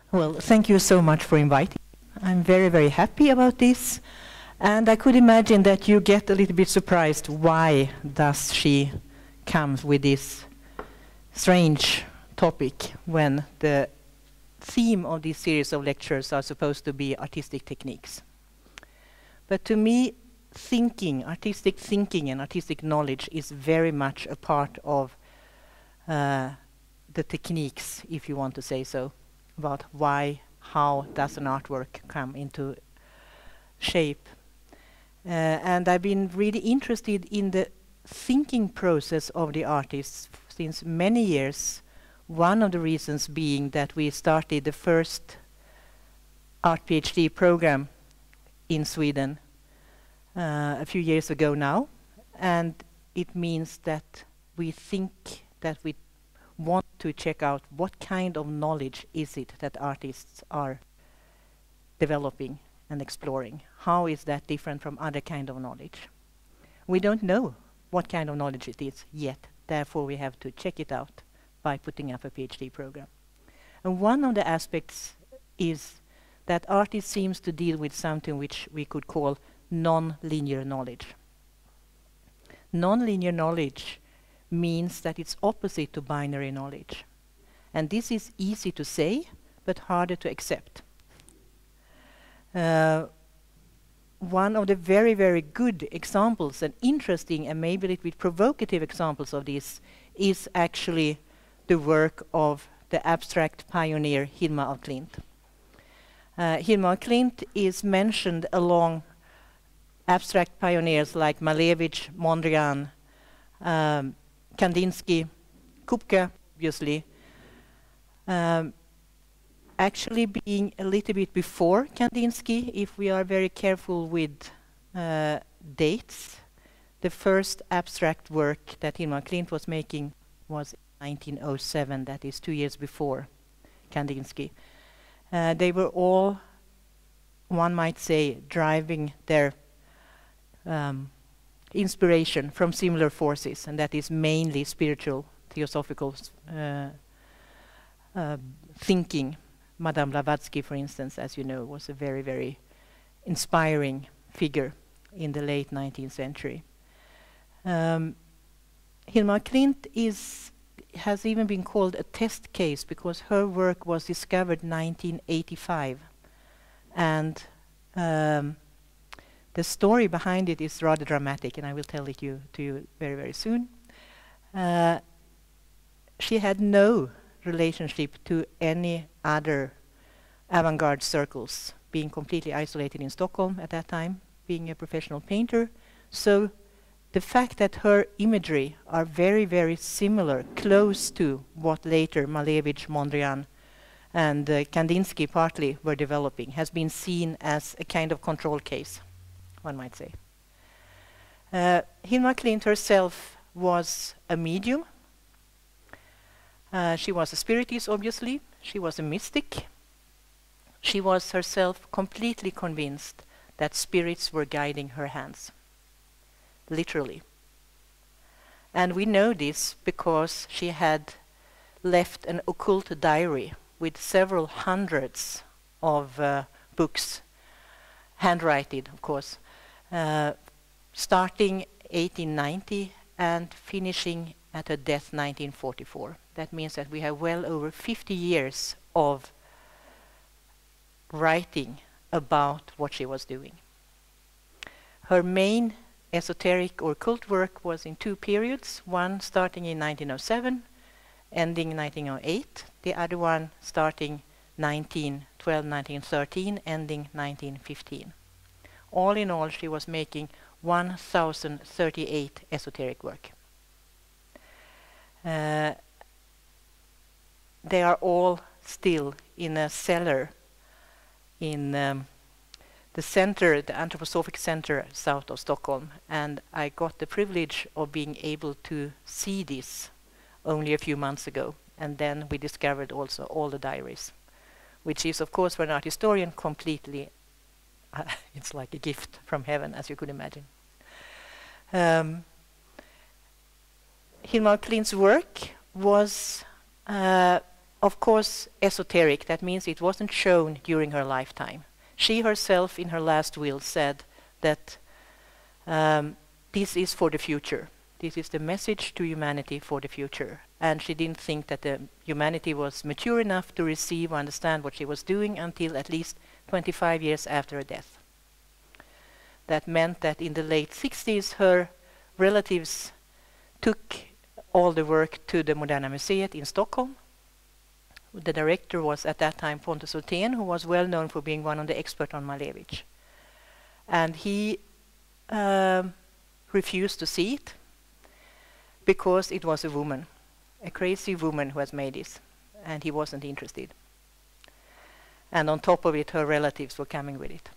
Well, thank you so much for inviting. I'm very, very happy about this. And I could imagine that you get a little bit surprised why does she come with this strange topic when the theme of this series of lectures are supposed to be artistic techniques. But to me, artistic thinking and artistic knowledge is very much a part of the techniques, if you want to say so, about why, how does an artwork come into shape. And I've been really interested in the thinking process of the artists since many years. One of the reasons being that we started the first art PhD program in Sweden a few years ago now, and it means that we think that we want to check out what kind of knowledge is it that artists are developing and exploring. How is that different from other kind of knowledge? We don't know what kind of knowledge it is yet, therefore we have to check it out by putting up a PhD program. And one of the aspects is that artists seems to deal with something which we could call non-linear knowledge. Non-linear knowledge means that it's opposite to binary knowledge. And this is easy to say, but harder to accept. One of the very, very good examples and interesting and maybe a little bit provocative examples of this is actually the work of the abstract pioneer Hilma of Klint. Hilma of Klint is mentioned along abstract pioneers like Malevich, Mondrian, Kandinsky, Kokoshka, obviously, actually being a little bit before Kandinsky, if we are very careful with dates. The first abstract work that Hilma Klint was making was 1907, that is 2 years before Kandinsky. They were all, one might say, driving their inspiration from similar forces, and that is mainly spiritual, theosophical thinking. Madame Blavatsky, for instance, as you know, was a very, very inspiring figure in the late 19th century. Hilma Klint has even been called a test case because her work was discovered 1985, and the story behind it is rather dramatic, and I will tell it to you very, very soon. She had no relationship to any other avant-garde circles, being completely isolated in Stockholm at that time, being a professional painter. So the fact that her imagery are very, very similar, close to what later Malevich, Mondrian, and Kandinsky partly were developing, has been seen as a kind of control case, one might say. Hilma Klint herself was a medium. She was a spiritist, obviously. She was a mystic. She was herself completely convinced that spirits were guiding her hands, literally. And we know this because she had left an occult diary with several hundreds of books, handwritten, of course, starting 1890 and finishing at her death 1944. That means that we have well over 50 years of writing about what she was doing. Her main esoteric or occult work was in two periods, one starting in 1907, ending in 1908, the other one starting 1912, 1913, ending 1915. All in all, she was making 1,038 esoteric work. They are all still in a cellar in the center, the Anthroposophic Center south of Stockholm, and I got the privilege of being able to see this only a few months ago, and then we discovered also all the diaries, which is, of course, for an art historian completely it's like a gift from heaven, as you could imagine. Hilma Klint's work was of course, esoteric. That means it wasn't shown during her lifetime. She herself, in her last will, said that this is for the future. This is the message to humanity for the future. And she didn't think that the humanity was mature enough to receive or understand what she was doing until at least 25 years after her death. That meant that in the late 60s, her relatives took all the work to the Moderna Museet in Stockholm. The director was at that time Pontus Hultén, who was well known for being one of the experts on Malevich. And he refused to see it because it was a woman, a crazy woman who has made this, and he wasn't interested. And on top of it, her relatives were coming with it.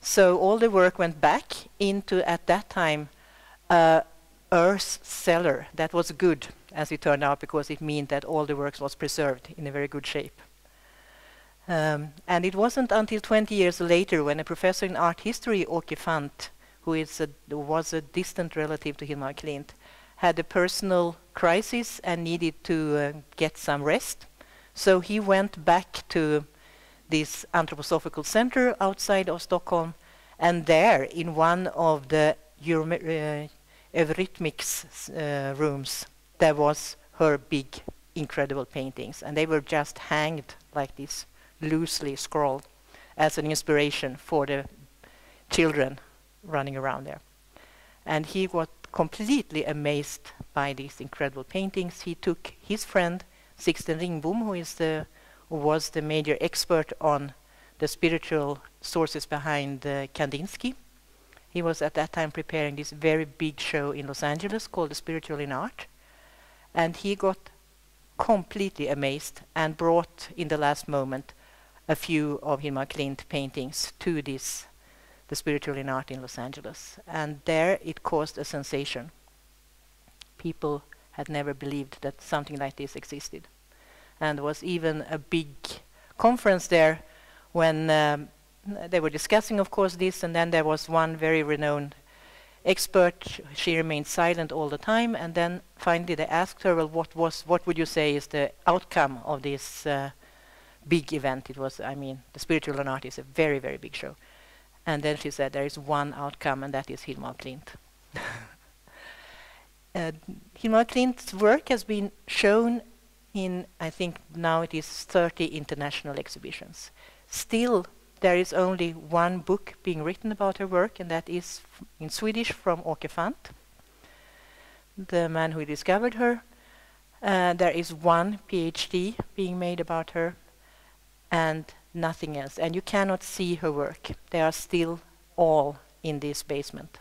So all the work went back into, at that time, earth cellar. That was good, as it turned out, because it meant that all the works was preserved in a very good shape. And it wasn't until 20 years later when a professor in art history, Åke Fant, who was a distant relative to Hilma Klint, had a personal crisis and needed to get some rest. So he went back to this anthroposophical center outside of Stockholm, and there, in one of the eurythmics rooms, there was her big, incredible paintings, and they were just hanged like this, loosely scrawled, as an inspiration for the children running around there. And he got completely amazed by these incredible paintings. He took his friend Sixten Ringbom, who was the major expert on the spiritual sources behind Kandinsky. He was at that time preparing this very big show in Los Angeles called The Spiritual in Art. And he got completely amazed and brought, in the last moment, a few of Hilma Klint paintings to this, The Spiritual in Art in Los Angeles. And there it caused a sensation. People had never believed that something like this existed. And there was even a big conference there when they were discussing, of course, this, and then there was one very renowned expert. She remained silent all the time, and then finally they asked her, well, what would you say is the outcome of this big event? It was, I mean, The Spiritual in Art is a very, very big show. And then she said, there is one outcome, and that is Hilma Klint. Hilma Klint's work has been shown in, I think now it is 30 international exhibitions. Still, there is only one book being written about her work, and that is in Swedish from Åke Fant, the man who discovered her. There is one PhD being made about her, and nothing else. And you cannot see her work. They are still all in this basement.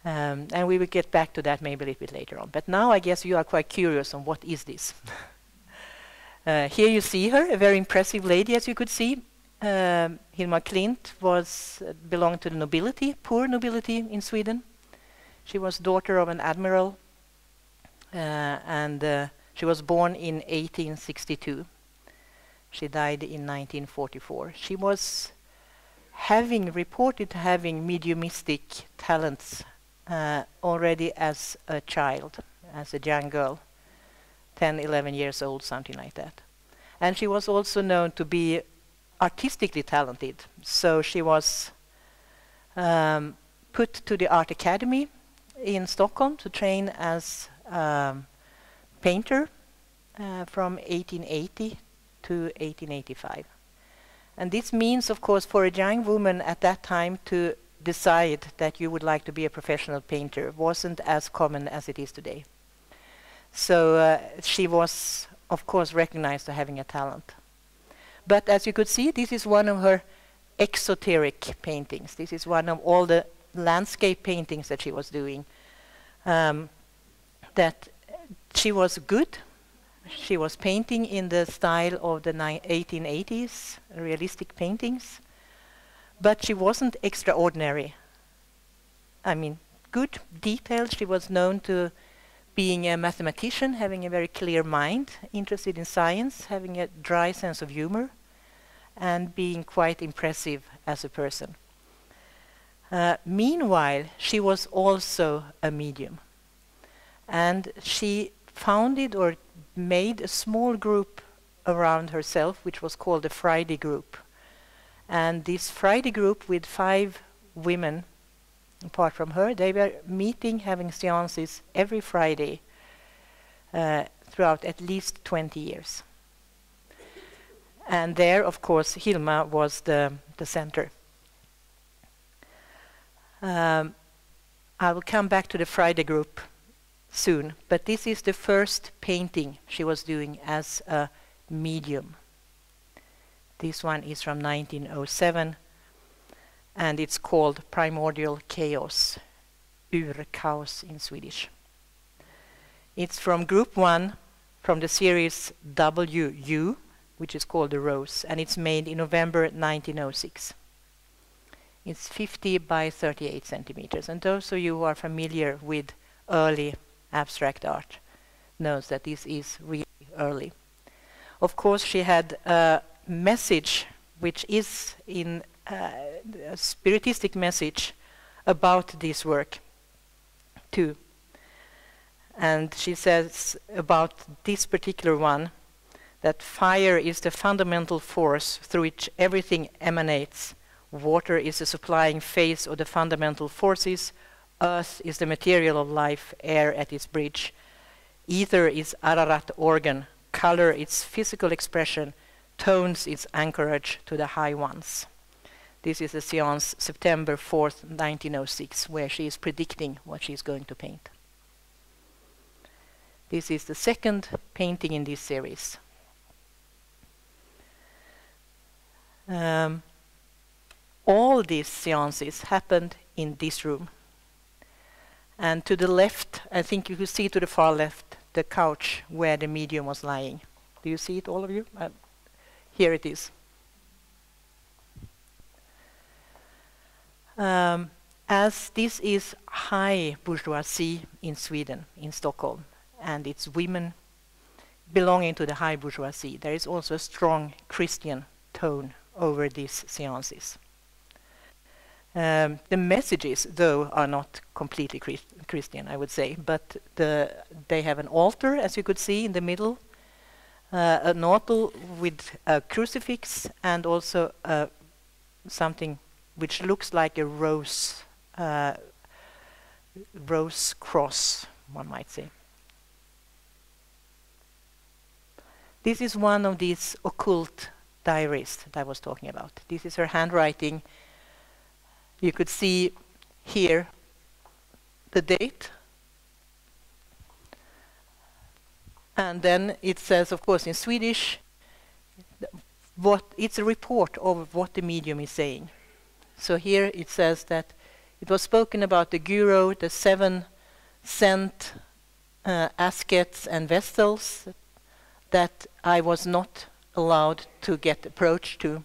And we will get back to that maybe a little bit later on. But now I guess you are quite curious on what is this. Here you see her, a very impressive lady, as you could see. Hilma Klint belonged to the nobility, poor nobility in Sweden. She was daughter of an admiral, and she was born in 1862. She died in 1944. She was reported having mediumistic talents already as a child, as a young girl, 10, 11 years old, something like that. And she was also known to be artistically talented. So she was put to the Art Academy in Stockholm to train as painter from 1880 to 1885. And this means, of course, for a young woman at that time to decide that you would like to be a professional painter wasn't as common as it is today. So she was, of course, recognized for having a talent. But as you could see, this is one of her exoteric paintings. This is one of all the landscape paintings that she was doing. That she was good. She was painting in the style of the 1880s, realistic paintings. But she wasn't extraordinary. I mean, good, detailed. She was known to being a mathematician, having a very clear mind, interested in science, having a dry sense of humor, and being quite impressive as a person. Meanwhile, she was also a medium. And she founded or made a small group around herself, which was called the Friday group. And this Friday group with 5 women, apart from her, they were meeting, having seances every Friday throughout at least 20 years. And there, of course, Hilma was the center. I will come back to the Friday group soon, but this is the first painting she was doing as a medium. This one is from 1907, and it's called Primordial Chaos, Urkaos in Swedish. It's from group 1, from the series WU, which is called The Rose, and it's made in November 1906. It's 50 by 38 centimeters, and those of you who are familiar with early abstract art knows that this is really early. Of course, she had a message which is in a spiritistic message about this work too. And she says about this particular one that fire is the fundamental force through which everything emanates. Water is the supplying phase of the fundamental forces. Earth is the material of life, air at its bridge. Ether is Ararat organ. Color its physical expression. Tones its anchorage to the high ones. This is a seance September 4th, 1906, where she is predicting what she is going to paint. This is the second painting in this series. All these seances happened in this room. And to the left, I think you can see to the far left, the couch where the medium was lying. Do you see it, all of you? Here it is. As this is high bourgeoisie in Sweden, in Stockholm, and it's women belonging to the high bourgeoisie, there is also a strong Christian tone over these seances. The messages, though, are not completely Christian, I would say, but they have an altar, as you could see in the middle, an altar with a crucifix, and also something which looks like a rose cross, one might say. This is one of these occult diaries that I was talking about. This is her handwriting. You could see here the date. And then it says, of course, in Swedish, it's a report of what the medium is saying. So here it says that it was spoken about the guru, the 7 scent ascets and vestals that I was not allowed to get approach to.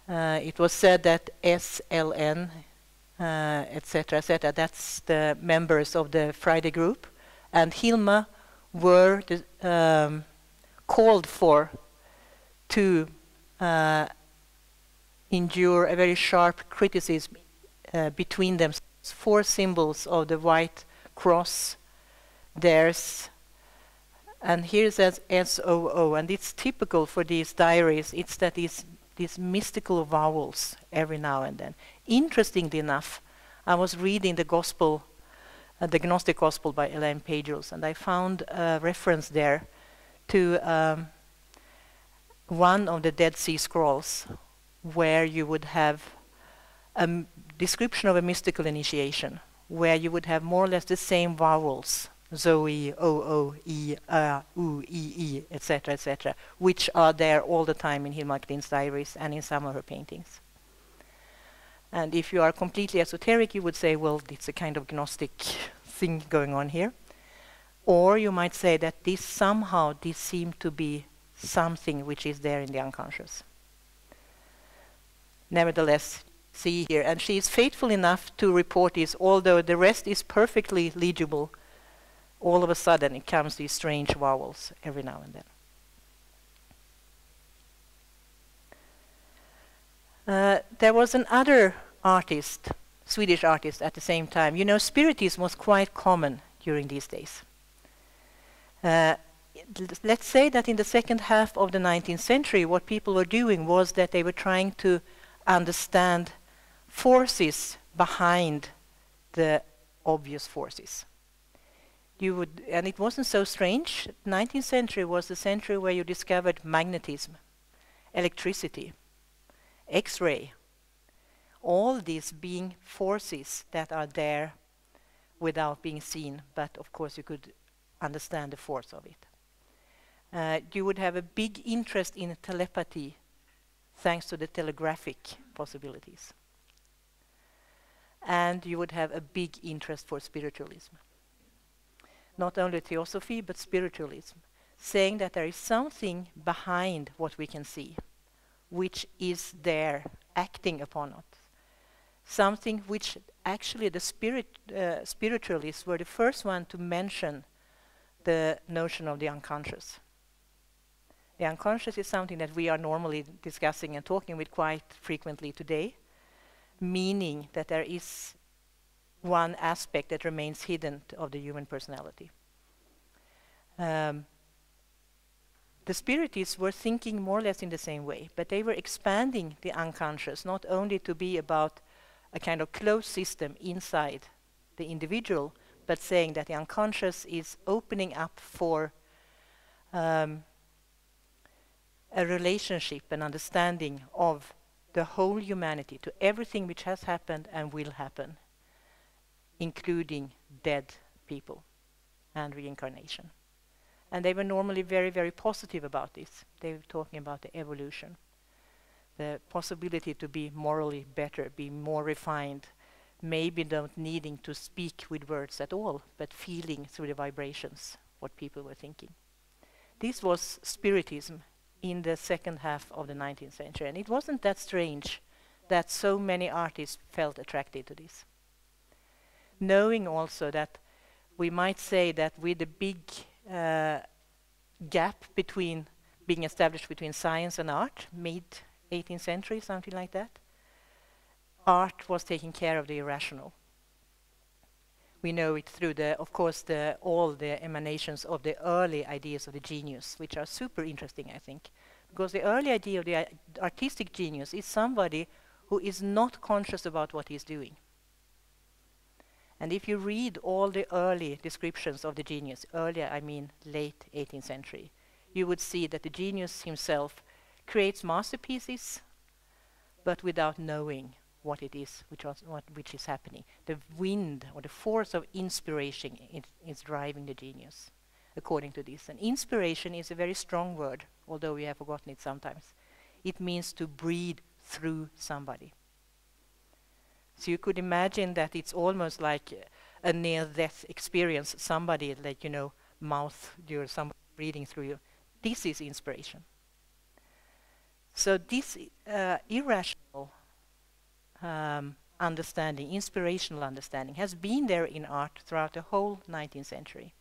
It was said that SLN, etc., etc., that's the members of the Friday group, and Hilma were called for to endure a very sharp criticism between them. 4 symbols of the white cross, theirs, and here it says SOO, and it's typical for these diaries. It's that these mystical vowels every now and then. Interestingly enough, I was reading the Gospel, the Gnostic Gospel by Elaine Pagels, and I found a reference there to one of the Dead Sea Scrolls, where you would have a description of a mystical initiation, where you would have more or less the same vowels, Zoe, O, E, U, E, etc., etc., which are there all the time in Hilma Klint's diaries and in some of her paintings. And if you are completely esoteric, you would say, well, it's a kind of Gnostic thing going on here. Or you might say that this seemed to be something which is there in the unconscious. Nevertheless, see here, and she is faithful enough to report this, although the rest is perfectly legible. All of a sudden it comes these strange vowels every now and then. There was another artist, Swedish artist at the same time. You know, Spiritism was quite common during these days. let's say that in the second half of the 19th century, what people were doing was that they were trying to understand forces behind the obvious forces. And it wasn't so strange. 19th century was the century where you discovered magnetism, electricity, X-ray, all these being forces that are there without being seen, but of course you could understand the force of it. You would have a big interest in telepathy thanks to the telegraphic possibilities. And you would have a big interest for spiritualism. Not only theosophy, but spiritualism, saying that there is something behind what we can see, which is there, acting upon us. Something which actually the spiritualists were the first one to mention the notion of the unconscious. The unconscious is something that we are normally discussing and talking with quite frequently today, meaning that there is one aspect that remains hidden of the human personality. The spiritists were thinking more or less in the same way, but they were expanding the unconscious, not only to be about a kind of closed system inside the individual, but saying that the unconscious is opening up for a relationship and understanding of the whole humanity, to everything which has happened and will happen, including dead people and reincarnation. And they were normally very, very positive about this. They were talking about the evolution, the possibility to be morally better, be more refined, maybe not needing to speak with words at all, but feeling through the vibrations what people were thinking. This was Spiritism in the second half of the 19th century, and it wasn't that strange that so many artists felt attracted to this. Knowing also that we might say that with the big gap between being established between science and art, mid-18th century, something like that, art was taking care of the irrational. We know it through all the emanations of the early ideas of the genius, which are super interesting, I think. Because the early idea of the artistic genius is somebody who is not conscious about what he's doing. And if you read all the early descriptions of the genius, earlier I mean late 18th century, you would see that the genius himself creates masterpieces, but without knowing what it is which is happening. The wind or the force of inspiration is driving the genius, according to this. And inspiration is a very strong word, although we have forgotten it sometimes. It means to breathe through somebody. So you could imagine that it's almost like a near-death experience. Somebody, like, mouth your somebody breathing through you. This is inspiration. So this irrational understanding, inspirational understanding, has been there in art throughout the whole 19th century.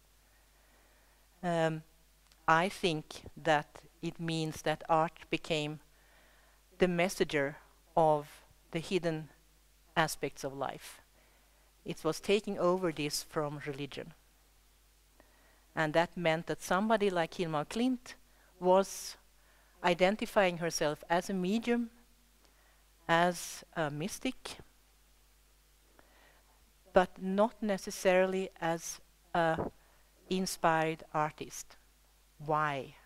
I think that it means that art became the messenger of the hidden aspects of life. It was taking over this from religion. And that meant that somebody like Hilma Klint was identifying herself as a medium, as a mystic, but not necessarily as an inspired artist. Why?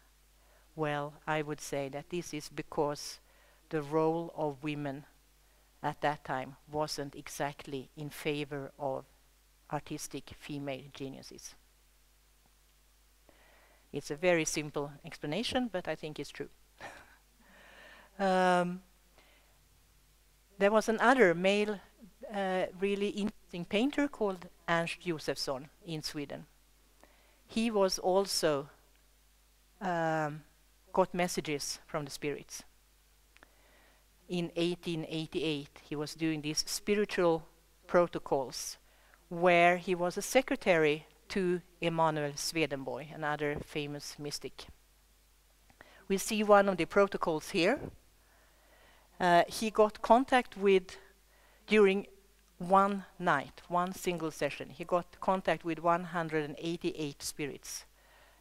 Well, I would say that this is because the role of women at that time wasn't exactly in favor of artistic female geniuses. It's a very simple explanation, but I think it's true. There was another male really interesting painter called Ernst Josephson in Sweden. He was also got messages from the spirits. In 1888, he was doing these spiritual protocols where he was a secretary to Emanuel Swedenborg, another famous mystic. We see one of the protocols here. He got contact with, during one night, one single session, he got contact with 188 spirits.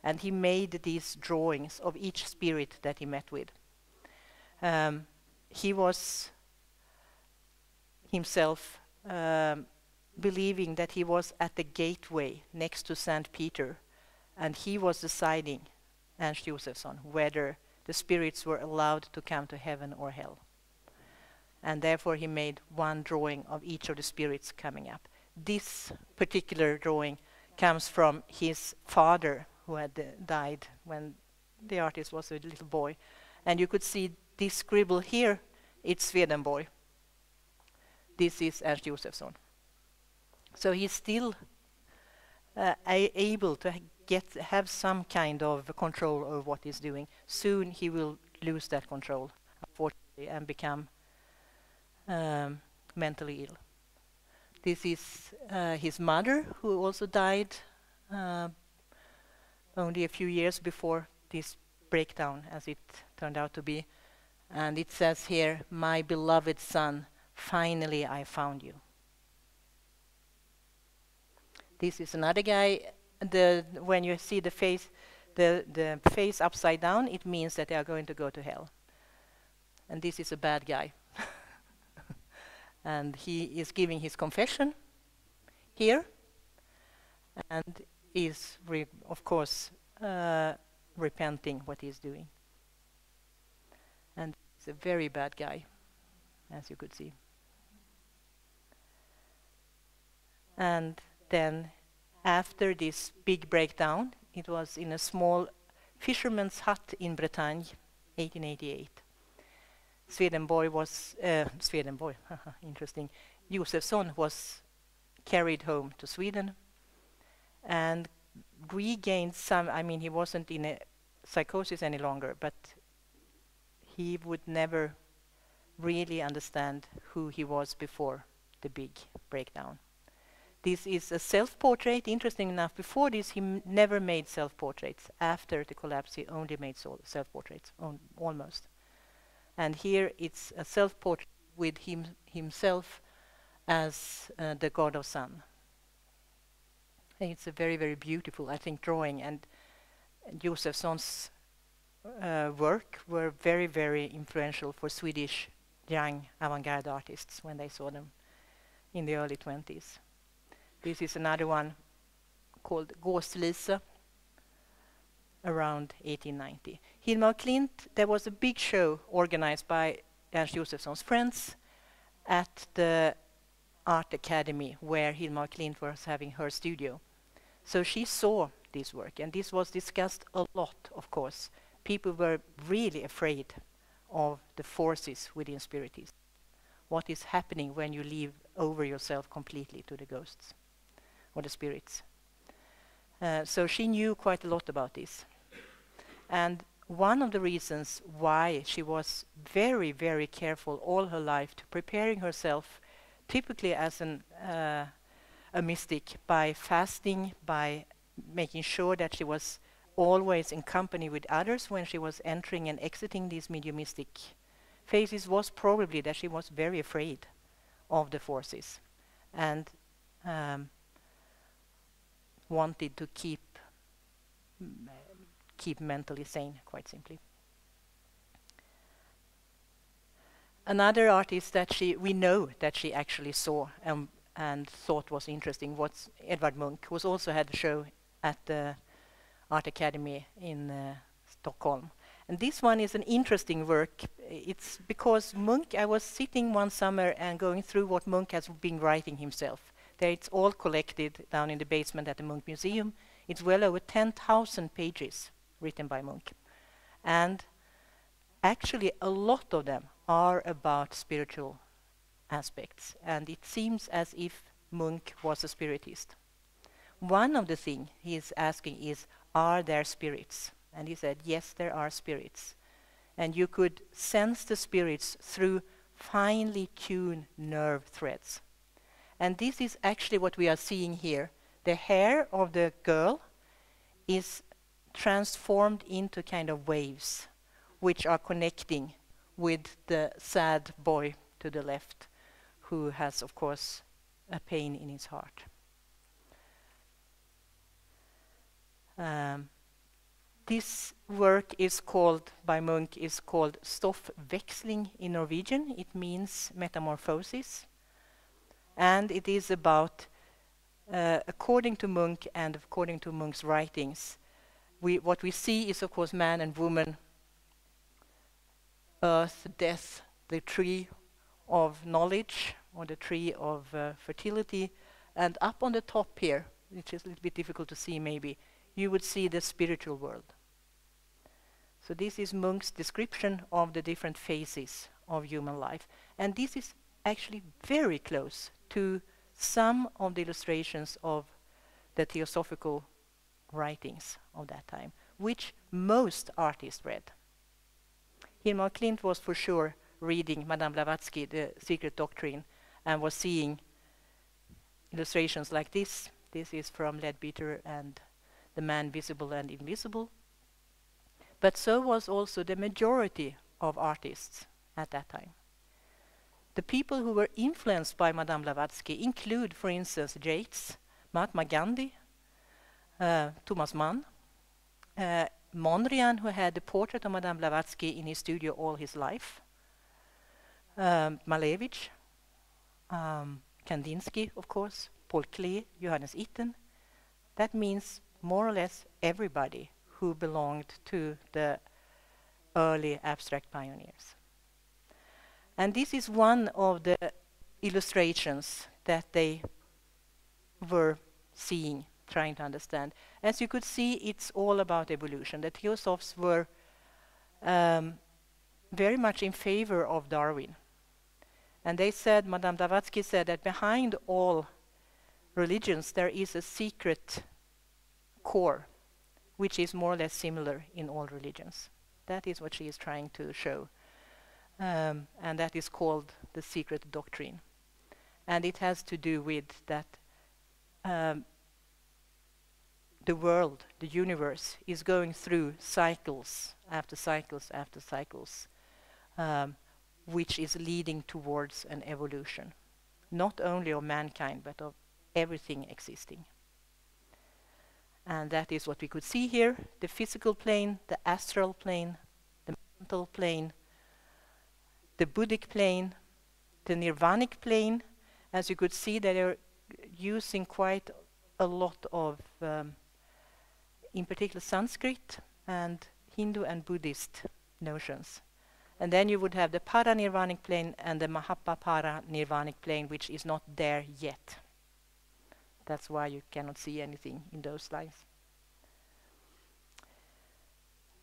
And he made these drawings of each spirit that he met with. He was himself believing that he was at the gateway next to St. Peter, and he was deciding, Ernst Josephson, whether the spirits were allowed to come to heaven or hell. And therefore he made one drawing of each of the spirits coming up. This particular drawing comes from his father, who had died when the artist was a little boy. And you could see this scribble here, it's Swedenborg. This is Ernst Josephson. So he's still able to have some kind of control over what he's doing. Soon he will lose that control, unfortunately, and become mentally ill. This is his mother, who also died only a few years before this breakdown, as it turned out to be. And it says here, "My beloved son, finally I found you." This is another guy. When you see the face upside down, it means that they are going to go to hell. And this is a bad guy. And he is giving his confession here, and is, of course, repenting what he's doing. And he's a very bad guy, as you could see. And then, after this big breakdown, it was in a small fisherman's hut in Bretagne, 1888. Swedenborg was, interesting. Josephson was carried home to Sweden and regained some, he wasn't in a psychosis any longer, but he would never really understand who he was before the big breakdown. This is a self-portrait. Interesting enough, before this he never made self-portraits. After the collapse he only made self-portraits, almost. And here it's a self-portrait with himself as the god of sun. And it's a very, very beautiful, I think, drawing. And Josephson's work were very, very influential for Swedish young avant-garde artists when they saw them in the early 20s. This is another one called Gåslise, around 1890. Hilma Klint, there was a big show organized by Ernst Josephson's friends at the Art Academy, where Hilma Klint was having her studio. So she saw this work, and this was discussed a lot, of course. People were really afraid of the forces within spiritism. What is happening when you leave over yourself completely to the ghosts or the spirits? So she knew quite a lot about this. And one of the reasons why she was very, very careful all her life to preparing herself, typically as a mystic, by fasting, by making sure that she was always in company with others when she was entering and exiting these mediumistic phases, was probably that she was very afraid of the forces and wanted to keep mentally sane, quite simply. Another artist that we know that she actually saw and thought was interesting was Edvard Munch, who also had a show at the Art Academy in Stockholm. And this one is an interesting work. It's because Munch, I was sitting one summer and going through what Munch has been writing himself. There it's all collected down in the basement at the Munch Museum. It's well over 10,000 pages written by Munch. And actually a lot of them are about spiritual aspects. And it seems as if Munch was a spiritist. One of the things he is asking is, are there spirits? And he said, yes, there are spirits. And you could sense the spirits through finely tuned nerve threads. And this is actually what we are seeing here. The hair of the girl is transformed into kind of waves, which are connecting with the sad boy to the left, who has, of course, a pain in his heart. This work is called, by Munch, is called stoffväxling in Norwegian. It means metamorphosis. And it is about, according to Munch and according to Munch's writings, what we see is, of course, man and woman, earth, death, the tree of knowledge, or the tree of fertility, and up on the top here, which is a little bit difficult to see maybe, you would see the spiritual world. So this is Munch's description of the different phases of human life. And this is actually very close to some of the illustrations of the theosophical writings of that time, which most artists read. Hilma Klint was for sure reading Madame Blavatsky, The Secret Doctrine, and was seeing illustrations like this. This is from Leadbeater and The Man Visible and Invisible. But so was also the majority of artists at that time. The people who were influenced by Madame Blavatsky include, for instance, Yeats, Mahatma Gandhi, Thomas Mann, Mondrian, who had the portrait of Madame Blavatsky in his studio all his life, Malevich, Kandinsky, of course, Paul Klee, Johannes Itten. That means more or less everybody who belonged to the early abstract pioneers. And this is one of the illustrations that they were seeing, trying to understand. As you could see, it's all about evolution. The Theosophists were very much in favor of Darwin. And they said, Madame Blavatsky said, that behind all religions there is a secret core, which is more or less similar in all religions. That is what she is trying to show. And that is called the Secret Doctrine. And it has to do with that the world, the universe, is going through cycles after cycles after cycles, which is leading towards an evolution, not only of mankind, but of everything existing. And that is what we could see here, the physical plane, the astral plane, the mental plane, the Buddhic plane, the Nirvanic plane. As you could see, they are using quite a lot of, in particular, Sanskrit and Hindu and Buddhist notions. And then you would have the Paranirvanic plane and the Mahaparanirvanic plane, which is not there yet. That's why you cannot see anything in those lines.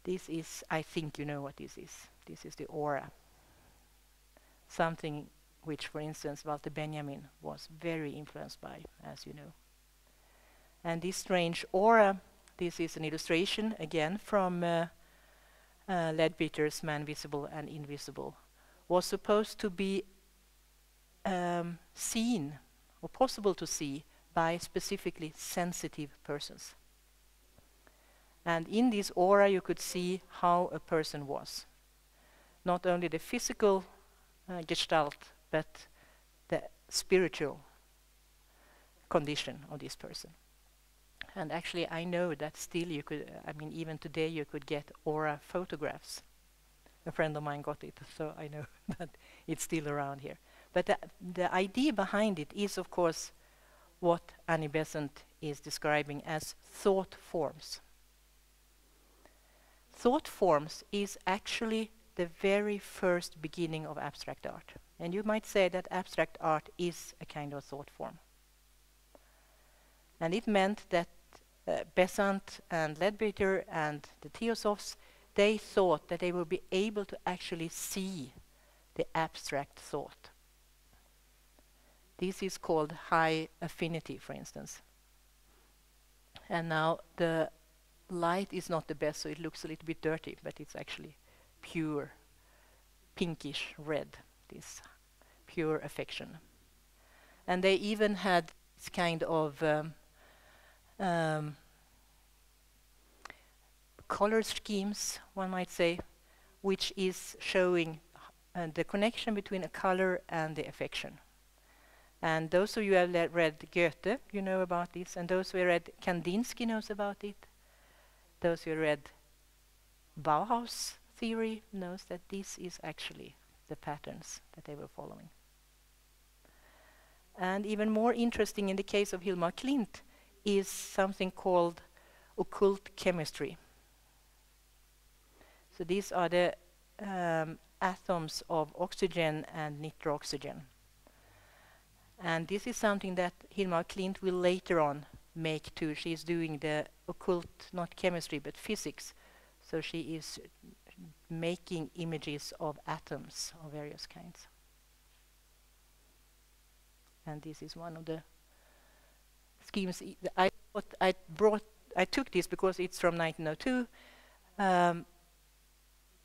This is, I think you know what this is. This is the aura. Something which, for instance, Walter Benjamin was very influenced by, as you know. And this strange aura, this is an illustration, again, from Leadbeater's Man Visible and Invisible, was supposed to be seen, or possible to see, by specifically sensitive persons. And in this aura you could see how a person was. Not only the physical gestalt, but the spiritual condition of this person. And actually I know that still you could, I mean even today you could get aura photographs. A friend of mine got it, so I know that it's still around here. But the idea behind it is, of course, what Annie Besant is describing as thought forms. Thought forms is actually the very first beginning of abstract art. And you might say that abstract art is a kind of thought form. And it meant that Besant and Leadbeater and the Theosophists, they thought that they would be able to actually see the abstract thought. This is called high affinity, for instance. And now the light is not the best, so it looks a little bit dirty, but it's actually pure pinkish red, this pure affection. And they even had this kind of color schemes, one might say, which is showing the connection between a color and the affection. And those of you who have read Goethe, you know about this, and those who have read Kandinsky knows about it. Those who read Bauhaus theory knows that this is actually the patterns that they were following. And even more interesting in the case of Hilma Klint is something called occult chemistry. So these are the atoms of oxygen and nitrooxygen. And this is something that Hilma Klint will later on make too. She's doing the occult, not chemistry, but physics. So she is making images of atoms of various kinds. And this is one of the schemes. I took this because it's from 1902.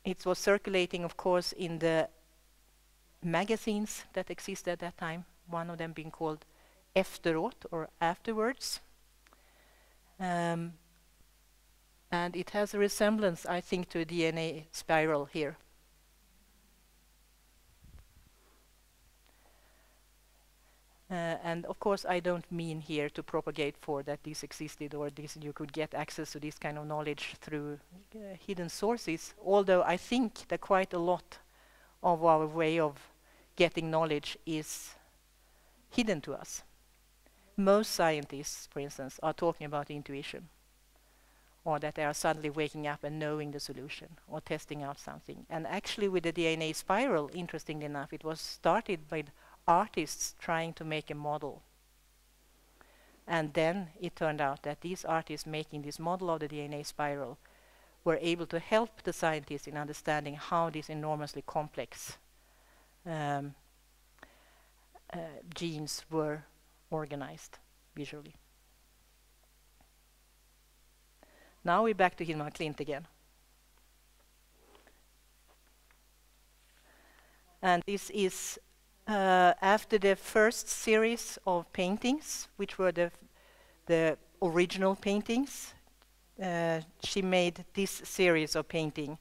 It was circulating, of course, in the magazines that existed at that time. One of them being called throught, or afterwards. And it has a resemblance, I think, to a DNA spiral here. And of course, I don't mean here to propagate for that this existed or this you could get access to this kind of knowledge through hidden sources. Although I think that quite a lot of our way of getting knowledge is hidden to us. Most scientists, for instance, are talking about intuition, or that they are suddenly waking up and knowing the solution, or testing out something. And actually with the DNA spiral, interestingly enough, it was started by artists trying to make a model. And then it turned out that these artists making this model of the DNA spiral were able to help the scientists in understanding how these enormously complex genes were organized visually. Now we're back to Hilma Klint again. And this is after the first series of paintings, which were the original paintings. She made this series of painting,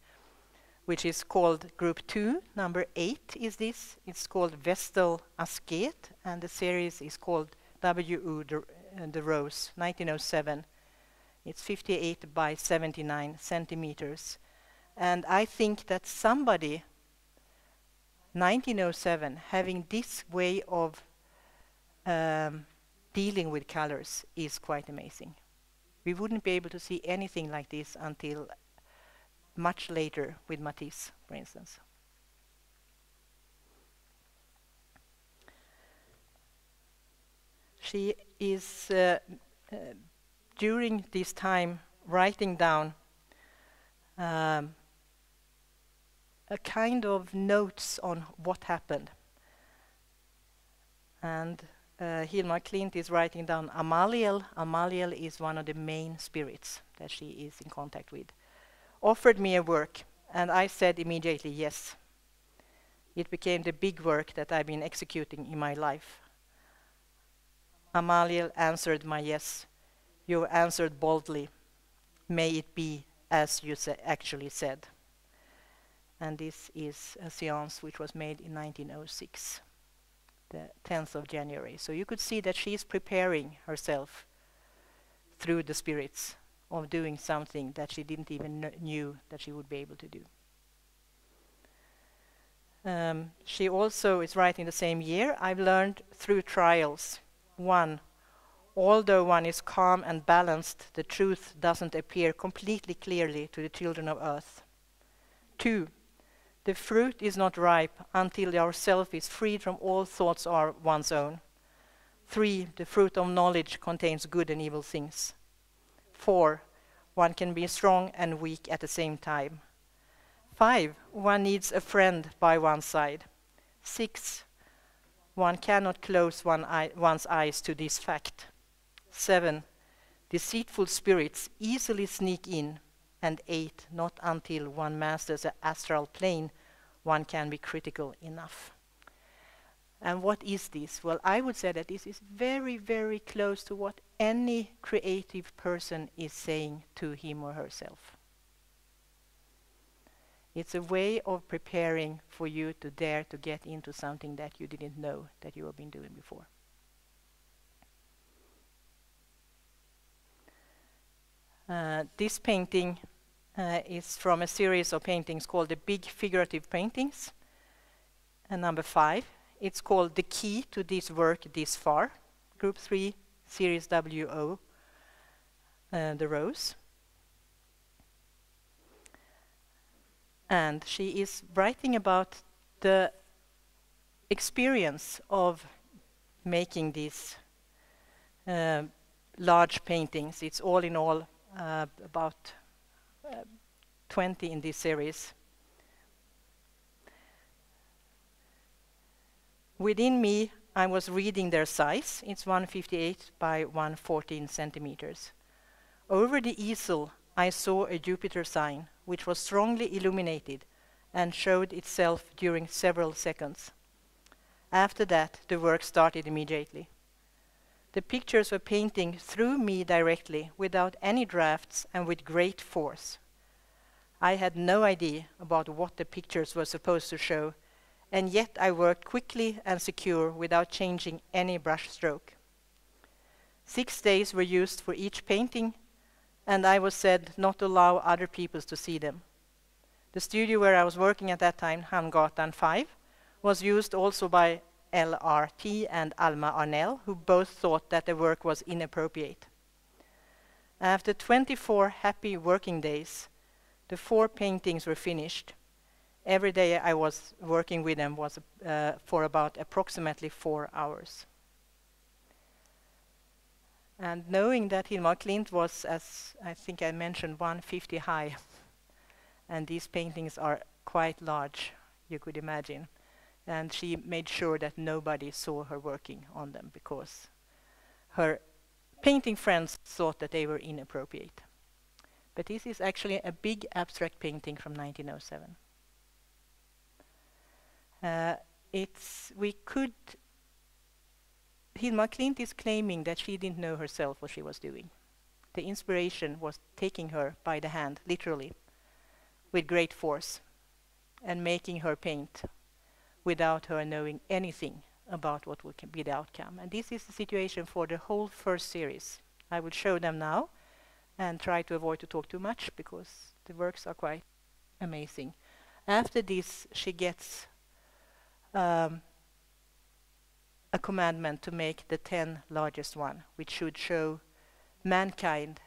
which is called Group 2, number 8 is this. It's called Vestal Asket, and the series is called W.U. the Rose, 1907. It's 58 by 79 centimeters. And I think that somebody, 1907, having this way of dealing with colors is quite amazing. We wouldn't be able to see anything like this until much later with Matisse, for instance. She is, during this time, writing down a kind of notes on what happened. And Hilma Klint is writing down Amaliel. Amaliel is one of the main spirits that she is in contact with. Offered me a work, and I said immediately yes. It became the big work that I've been executing in my life. Amaliel answered my yes. You answered boldly. May it be as you actually said. And this is a seance which was made in 1906, the 10th of January. So you could see that she is preparing herself through the spirits of doing something that she didn't even knew that she would be able to do. She also is writing the same year, I've learned through trials. 1. Although one is calm and balanced, the truth doesn't appear completely clearly to the children of earth. 2. The fruit is not ripe until ourself is freed from all thoughts are one's own. 3. The fruit of knowledge contains good and evil things. 4. One can be strong and weak at the same time. 5. One needs a friend by one's side. 6. One cannot close one's eyes to this fact. 7. Deceitful spirits easily sneak in. And 8. Not until one masters the astral plane one can be critical enough. And what is this? Well, I would say that this is very, very close to what any creative person is saying to him or herself. It's a way of preparing for you to dare to get into something that you didn't know that you have been doing before. This painting is from a series of paintings called the Big Figurative Paintings. And number 5, it's called The Key to This Work This Far, Group 3, Series WO, The Rose. And she is writing about the experience of making these large paintings. It's all in all about 20 in this series. Within me, I was reading their size. It's 158 by 114 centimeters. Over the easel, I saw a Jupiter sign, which was strongly illuminated and showed itself during several seconds. After that, the work started immediately. The pictures were painting through me directly, without any drafts and with great force. I had no idea about what the pictures were supposed to show, and yet I worked quickly and secure without changing any brush stroke. 6 days were used for each painting, and I was said not to allow other people to see them. The studio where I was working at that time, Hamngatan 5, was used also by LRT and Alma Arnell, who both thought that the work was inappropriate. After 24 happy working days, the 4 paintings were finished. Every day I was working with them was for about approximately 4 hours. And knowing that Hilma Klint was, as I think I mentioned, 150 high, and these paintings are quite large, you could imagine. And she made sure that nobody saw her working on them because her painting friends thought that they were inappropriate. But this is actually a big abstract painting from 1907. Hilma Klint is claiming that she didn't know herself what she was doing. The inspiration was taking her by the hand, literally, with great force, and making her paint without her knowing anything about what would be the outcome. And this is the situation for the whole first series. I will show them now and try to avoid to talk too much because the works are quite amazing. After this, she gets a commandment to make the 10 largest one, which should show mankind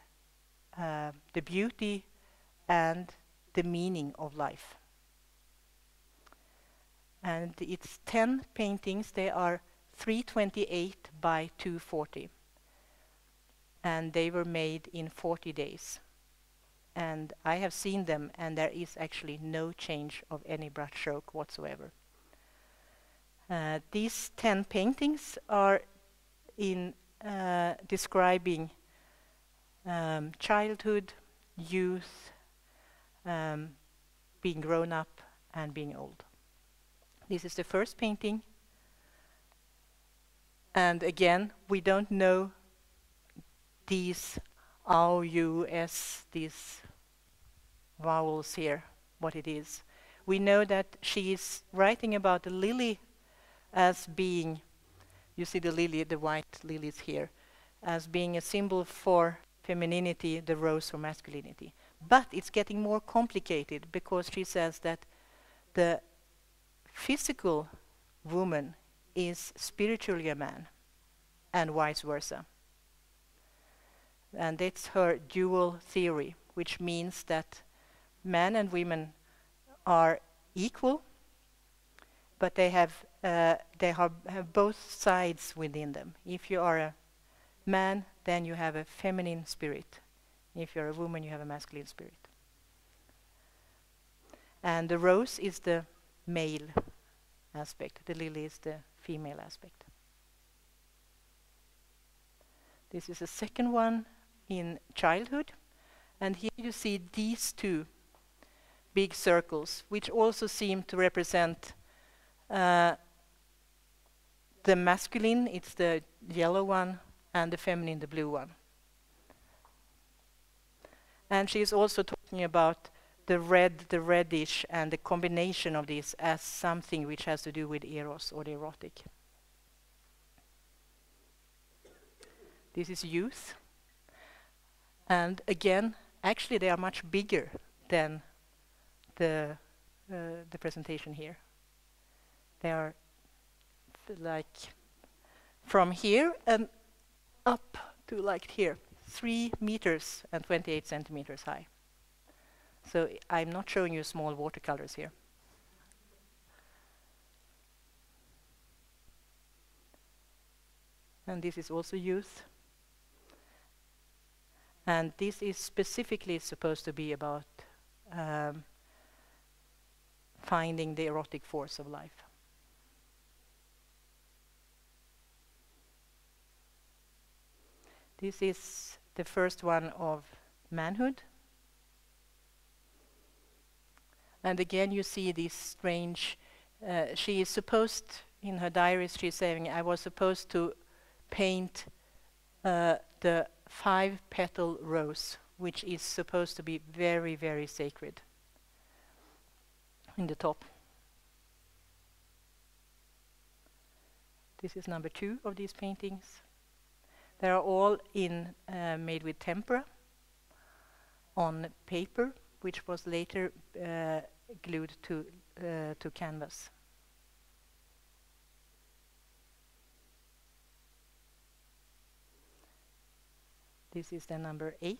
the beauty and the meaning of life. And it's 10 paintings. They are 328 by 240. And they were made in 40 days. And I have seen them, and there is actually no change of any brush stroke whatsoever. These 10 paintings are in describing childhood, youth, being grown up, and being old. This is the first painting. And again, we don't know these AUS, these vowels here, what it is. We know that she is writing about the lily as being, you see the lily, the white lilies here, as being a symbol for femininity, the rose for masculinity. But it's getting more complicated because she says that the physical woman is spiritually a man and vice versa. And it's her dual theory, which means that men and women are equal, but they have both sides within them. If you are a man, then you have a feminine spirit. If you're a woman, you have a masculine spirit. And the rose is the male aspect. The lily is the female aspect. This is the second one in childhood. And here you see these 2 big circles, which also seem to represent the masculine, it's the yellow one, and the feminine, the blue one. And she is also talking about the red, the reddish, and the combination of these as something which has to do with eros or the erotic. This is youth. And again, actually they are much bigger than the presentation here. They are like from here and up to like here, 3 meters and 28 centimeters high. So I'm not showing you small watercolors here. And this is also youth. And this is specifically supposed to be about finding the erotic force of life. This is the first one of manhood. And again you see this strange, she is supposed, in her diaries she's saying, I was supposed to paint the 5-petal rose, which is supposed to be very, very sacred, in the top. This is number 2 of these paintings. They are all made with tempera on paper, which was later glued to canvas. This is the number 8.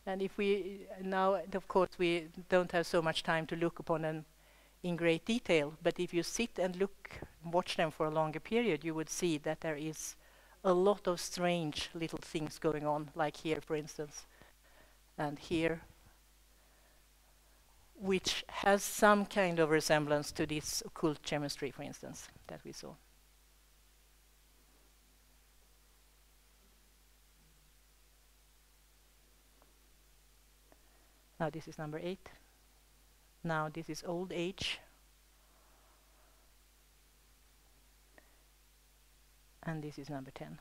And if we now, of course, we don't have so much time to look upon them in great detail, but if you sit and watch them for a longer period, you would see that there is a lot of strange little things going on, like here, for instance, and here, which has some kind of resemblance to this occult chemistry, for instance, that we saw. Now this is number 8. Now this is old age. And this is number 10.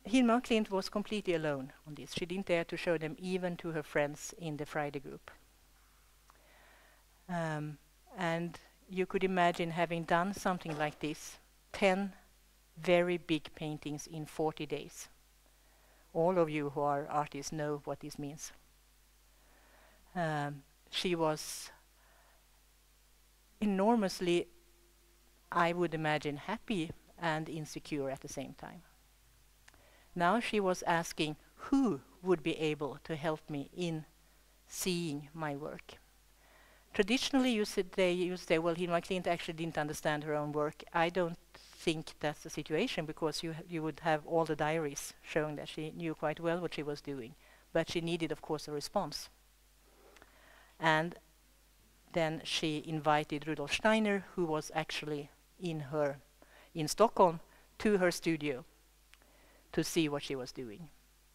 Hilma Klint was completely alone on this. She didn't dare to show them even to her friends in the Friday group. And you could imagine having done something like this, 10 very big paintings in 40 days. All of you who are artists know what this means. She was enormously, I would imagine, happy and insecure at the same time. Now she was asking who would be able to help me in seeing my work. Traditionally, you say, well, Hilma Klint actually didn't understand her own work. I don't think that's the situation, because you would have all the diaries showing that she knew quite well what she was doing. But she needed, of course, a response. And then she invited Rudolf Steiner, who was actually in Stockholm, to her studio to see what she was doing.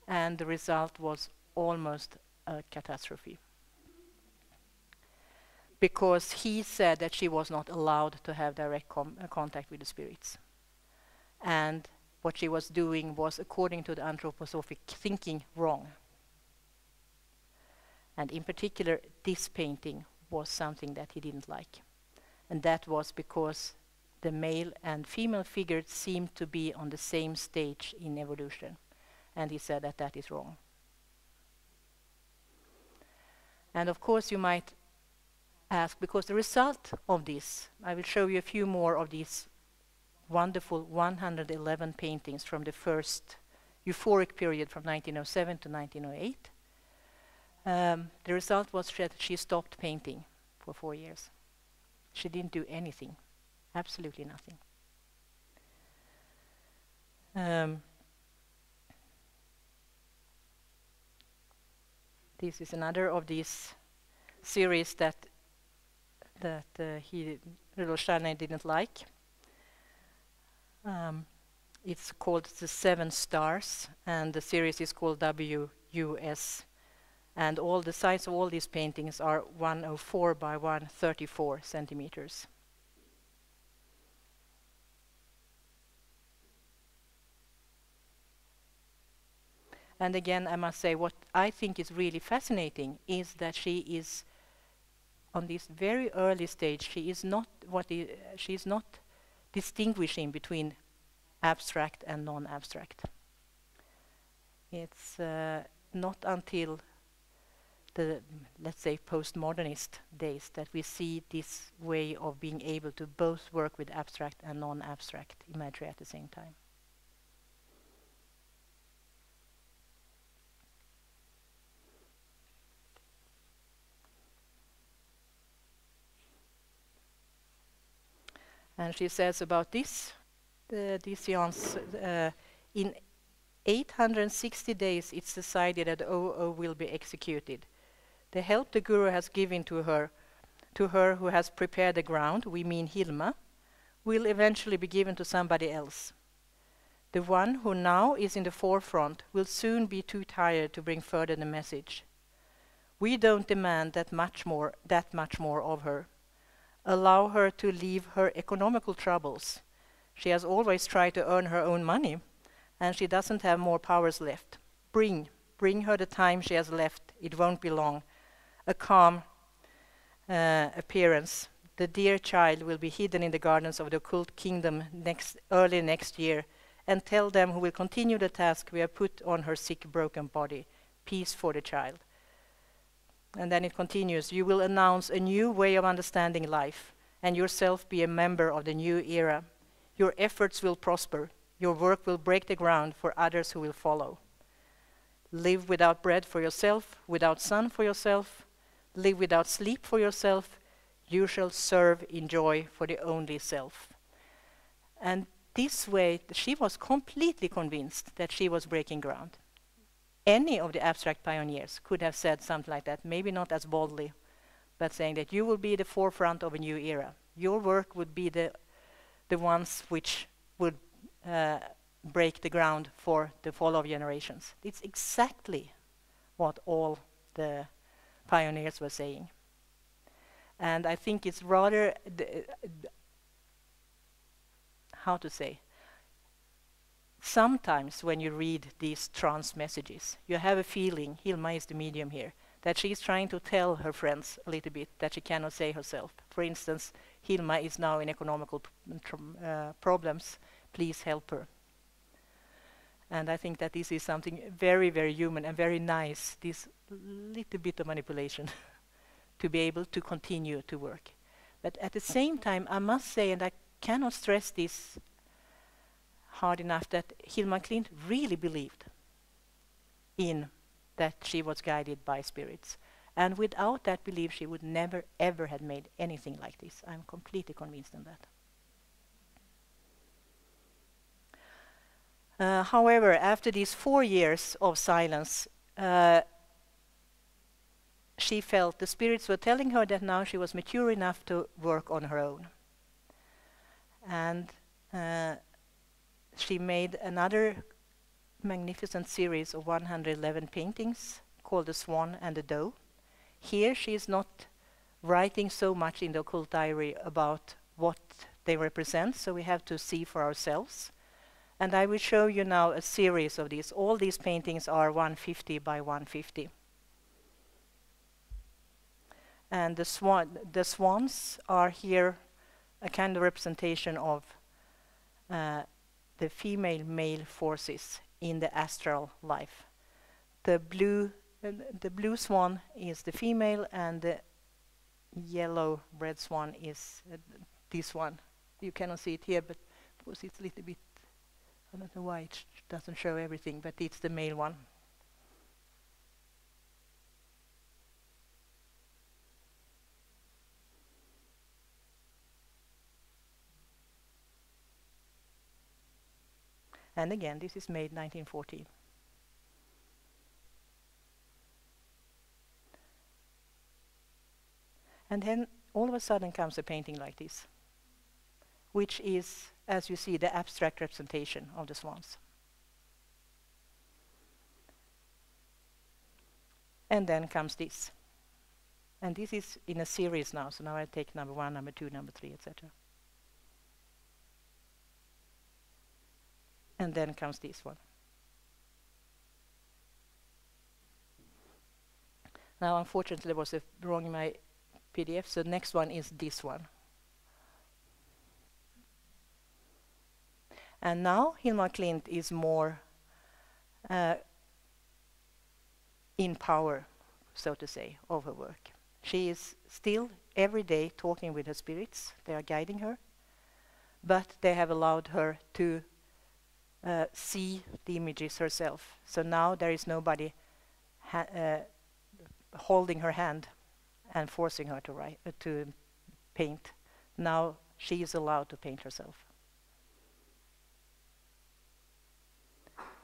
And the result was almost a catastrophe, because he said that she was not allowed to have direct contact with the spirits. And what she was doing was, according to the anthroposophic thinking, wrong. And in particular, this painting was something that he didn't like. And that was because the male and female figures seemed to be on the same stage in evolution. And he said that that is wrong. And of course you might ask, because the result of this, I will show you a few more of these wonderful 111 paintings from the first euphoric period from 1907 to 1908. The result was that she stopped painting for 4 years. She didn't do anything, absolutely nothing. This is another of these series that Rudolf Steiner didn't like. It's called The Seven Stars, and the series is called WUS. And all the size of all these paintings are 104 by 134 centimeters. And again, I must say, what I think is really fascinating is that she is on this very early stage, she is not distinguishing between abstract and non-abstract. It's not until the, let's say, postmodernist days that we see this way of being able to both work with abstract and non-abstract imagery at the same time. And she says about this seance, in 860 days it's decided that OO will be executed. The help the Guru has given to her who has prepared the ground, we mean Hilma, will eventually be given to somebody else. The one who now is in the forefront will soon be too tired to bring further the message. We don't demand that much more of her. Allow her to leave her economical troubles. She has always tried to earn her own money, and she doesn't have more powers left. Bring her the time she has left. It won't be long. A calm appearance. The dear child will be hidden in the gardens of the occult kingdom early next year, and tell them who will continue the task we have put on her sick, broken body. Peace for the child. And then it continues, you will announce a new way of understanding life, and yourself be a member of the new era. Your efforts will prosper. Your work will break the ground for others who will follow. Live without bread for yourself, without sun for yourself. Live without sleep for yourself. You shall serve in joy for the only self. And this way, she was completely convinced that she was breaking ground. Any of the abstract pioneers could have said something like that, maybe not as boldly, but saying that you will be the forefront of a new era. Your work would be the ones which would break the ground for the follow generations. It's exactly what all the pioneers were saying. And I think it's rather, how to say, sometimes when you read these trance messages, you have a feeling, Hilma is the medium here, that she's trying to tell her friends a little bit that she cannot say herself. For instance, Hilma is now in economical problems, please help her. And I think that this is something very, very human and very nice, this little bit of manipulation, to be able to continue to work. But at the same time, I must say, and I cannot stress this hard enough, that Hilma Klint really believed in that she was guided by spirits. And without that belief, she would never, ever have made anything like this. I'm completely convinced in that. However, after these 4 years of silence, she felt the spirits were telling her that now she was mature enough to work on her own. And she made another magnificent series of 111 paintings called The Swan and the Doe. Here she is not writing so much in the occult diary about what they represent, so we have to see for ourselves. And I will show you now a series of these. All these paintings are 150 by 150. And the swans are here a kind of representation of the female-male forces in the astral life. The blue swan is the female, and the yellow-red swan is this one. You cannot see it here, but because it's a little bit, I don't know why it doesn't show everything, but it's the male one. And again, this is made 1914. And then all of a sudden comes a painting like this, which is, as you see, the abstract representation of the swans. And then comes this. And this is in a series now, so now I take number 1, number 2, number 3, etc. And then comes this one. Now, unfortunately, there was a wrong in my PDF. So the next one is this one. And now Hilma Klint is more in power, so to say, of her work. She is still every day talking with her spirits. They are guiding her, but they have allowed her to see the images herself. So now there is nobody holding her hand and forcing her to paint. Now she is allowed to paint herself.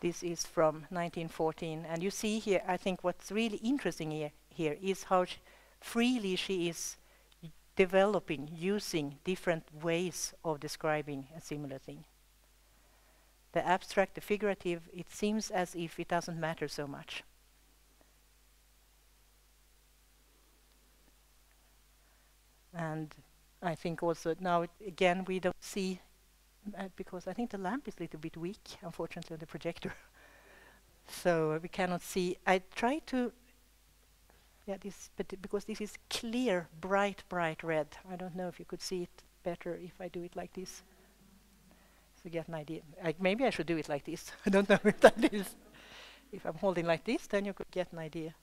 This is from 1914, and you see here, I think what's really interesting here is how freely she is developing, using different ways of describing a similar thing. The abstract, the figurative, it seems as if it doesn't matter so much. And I think also now, again, we don't see, because I think the lamp is a little bit weak, unfortunately, on the projector. So we cannot see. I try to, but because this is clear, bright red. I don't know if you could see it better if I do it like this. So get an idea. Maybe I should do it like this. I don't know if that is. If I'm holding like this, then you could get an idea.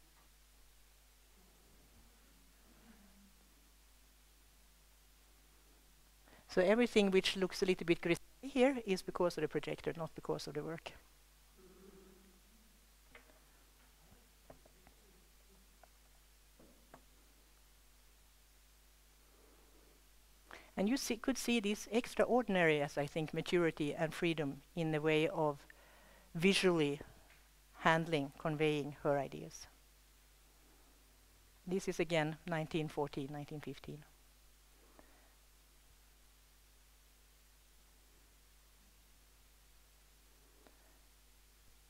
So everything which looks a little bit grisly here is because of the projector, not because of the work. And you could see this extraordinary, as I think, maturity and freedom in the way of visually handling, conveying her ideas. This is again 1914, 1915.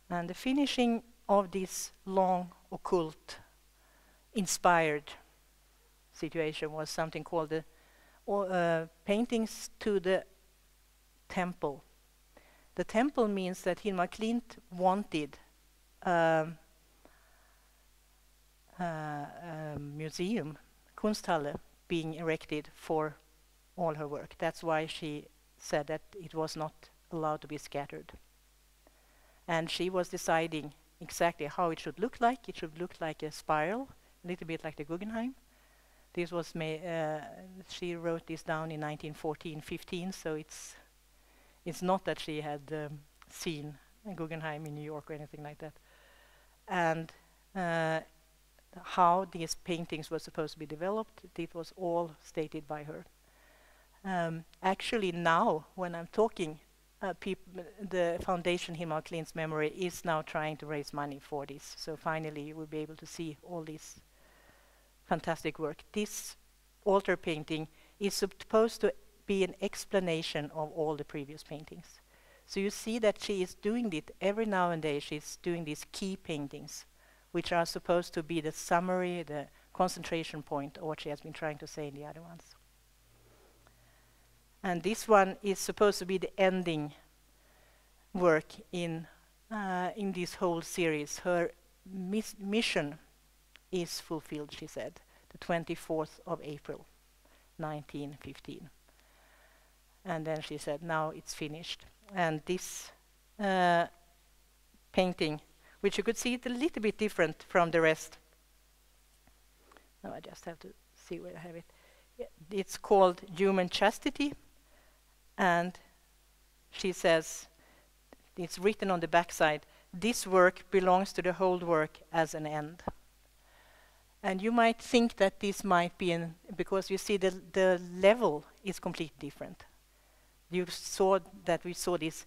And the finishing of this long occult inspired situation was something called the paintings to the temple. The temple means that Hilma Klint wanted a museum, Kunsthalle, being erected for all her work. That's why she said that it was not allowed to be scattered. And she was deciding exactly how it should look like. It should look like a spiral, a little bit like the Guggenheim. This was she wrote this down in 1914-15, so it's not that she had seen a Guggenheim in New York or anything like that. And how these paintings were supposed to be developed, it was all stated by her. Actually now, when I'm talking, the foundation Hilma Klint's Memory is now trying to raise money for this. So finally you will be able to see all this fantastic work. This altar painting is supposed to be an explanation of all the previous paintings. So you see that she is doing it every now and then. She's doing these key paintings, which are supposed to be the summary, the concentration point of what she has been trying to say in the other ones. And this one is supposed to be the ending work in this whole series. Her mission is fulfilled, she said, the 24th of April, 1915. And then she said, now it's finished. And this painting, which you could see it a little bit different from the rest. Now I just have to see where I have it. It's called Human Chastity. And she says, it's written on the backside, this work belongs to the whole work as an end. And you might think that this might be because you see the level is completely different. You saw that we saw these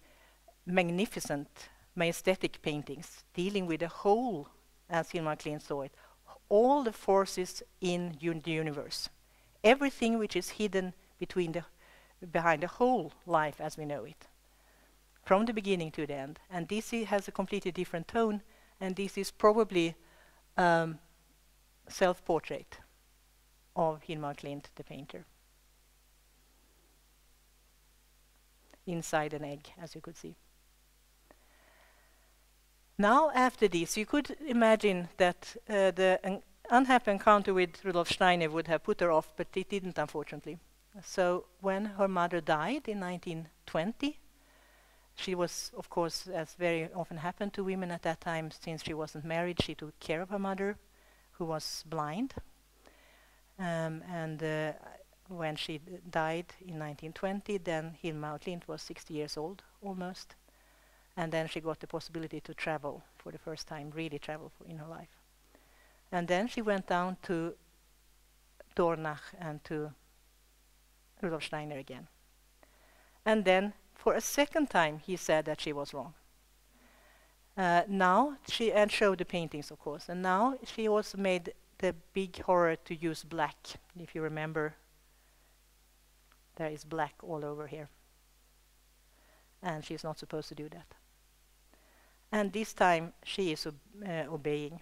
magnificent, majestic paintings dealing with the whole, as Hilma Klint saw it, all the forces in the universe. Everything which is hidden behind the whole life as we know it, from the beginning to the end. And this has a completely different tone, and this is probably self-portrait of Hilma Klint, the painter. Inside an egg, as you could see. Now after this, you could imagine that the unhappy encounter with Rudolf Steiner would have put her off, but it didn't, unfortunately. So when her mother died in 1920, she was, of course, as very often happened to women at that time, since she wasn't married, she took care of her mother, who was blind. And when she died in 1920, then Hilma Klint was 60 years old, almost. And then she got the possibility to travel for the first time, really travel in her life. And then she went down to Dornach and to Rudolf Steiner again. And then, for a second time, he said that she was wrong. Now, and showed the paintings, of course. And now she also made the big horror to use black. If you remember, there is black all over here. And she's not supposed to do that. And this time, she is obeying.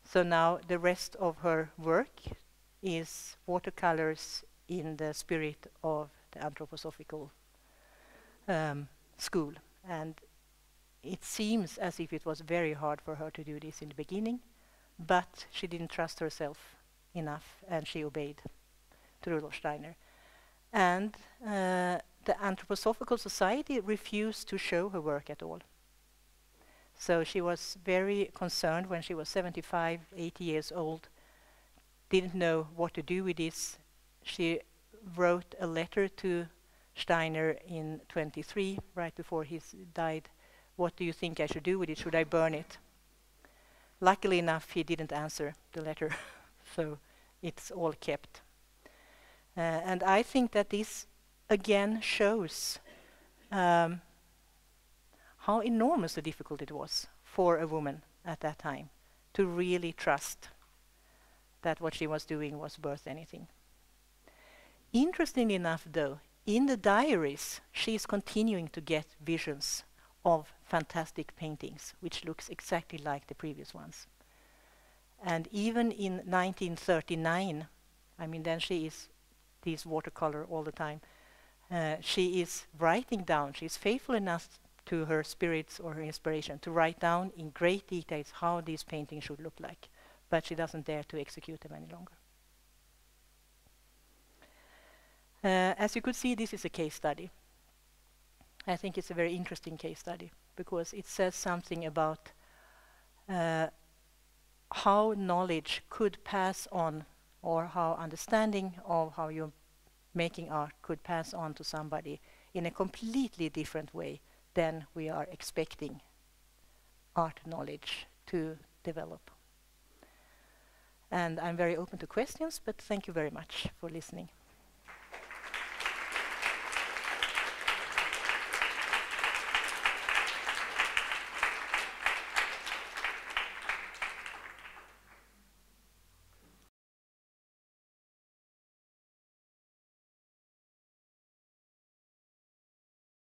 So now the rest of her work is watercolors in the spirit of the anthroposophical school. And it seems as if it was very hard for her to do this in the beginning, but she didn't trust herself enough, and she obeyed to Rudolf Steiner. And the Anthroposophical Society refused to show her work at all. So she was very concerned when she was 75, 80 years old, didn't know what to do with this. She wrote a letter to Steiner in 23, right before he died. What do you think I should do with it? Should I burn it? Luckily enough, he didn't answer the letter, so it's all kept. And I think that this again shows how enormous the difficulty it was for a woman at that time to really trust that what she was doing was worth anything. Interestingly enough, though, in the diaries, she is continuing to get visions of fantastic paintings, which looks exactly like the previous ones. And even in 1939, I mean, then she is this watercolor all the time. She is writing down, she is faithful enough to her spirits or her inspiration to write down in great details how these paintings should look like, but she doesn't dare to execute them any longer. As you could see, this is a case study. I think it's a very interesting case study because it says something about how knowledge could pass on, or how understanding of how you're making art could pass on to somebody in a completely different way than we are expecting art knowledge to develop. And I'm very open to questions, but thank you very much for listening.